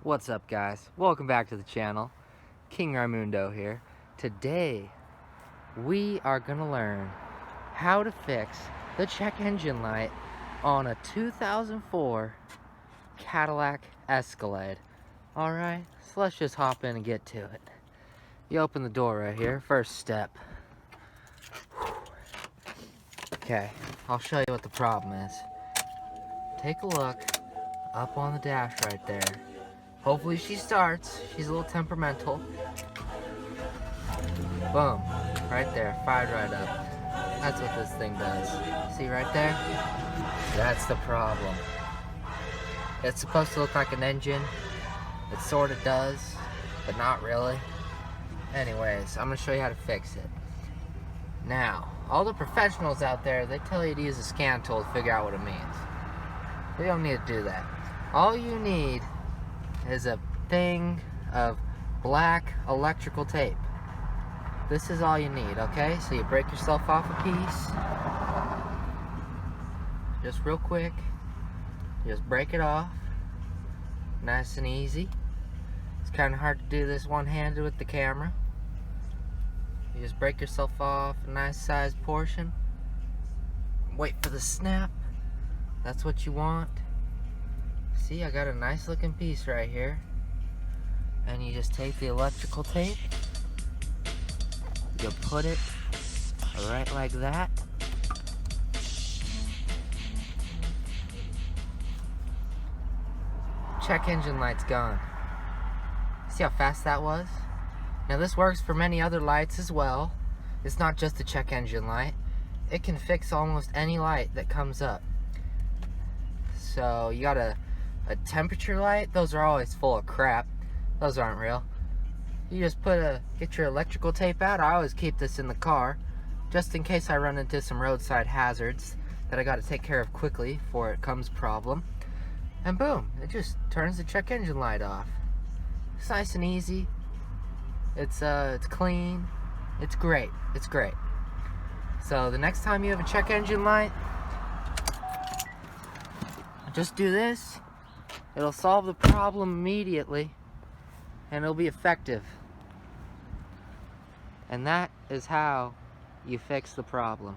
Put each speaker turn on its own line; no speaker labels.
What's up, guys? Welcome back to the channel. King Raimundo here. Today we are gonna learn how to fix the check engine light on a 2004 Cadillac Escalade. Alright, so let's just hop in and get to it. You open the door right here, first step. Okay, I'll show you what the problem is. Take a look up on the dash right there. Hopefully she starts. She's a little temperamental. Boom. Right there. Fired right up. That's what this thing does. See right there? That's the problem. It's supposed to look like an engine. It sort of does, but not really. Anyways, I'm going to show you how to fix it. Now, all the professionals out there, they tell you to use a scan tool to figure out what it means. You don't need to do that. All you need is a thing of black electrical tape. This is all you need, okay? So you break yourself off a piece. Just real quick. Just break it off. Nice and easy. It's kind of hard to do this one-handed with the camera. You just break yourself off a nice sized portion. Wait for the snap. That's what you want. See, I got a nice looking piece right here. And you just take the electrical tape. You put it right like that. Check engine light's gone. See how fast that was? Now this works for many other lights as well. It's not just the check engine light. It can fix almost any light that comes up. So you got a temperature light. Those are always full of crap. Those aren't real. You just get your electrical tape out. I always keep this in the car just in case I run into some roadside hazards that I got to take care of quickly before it comes problem. And boom, it just turns the check engine light off. It's nice and easy. It's clean. It's great. It's great. So the next time you have a check engine light, just do this. It'll solve the problem immediately, and it'll be effective. And that is how you fix the problem.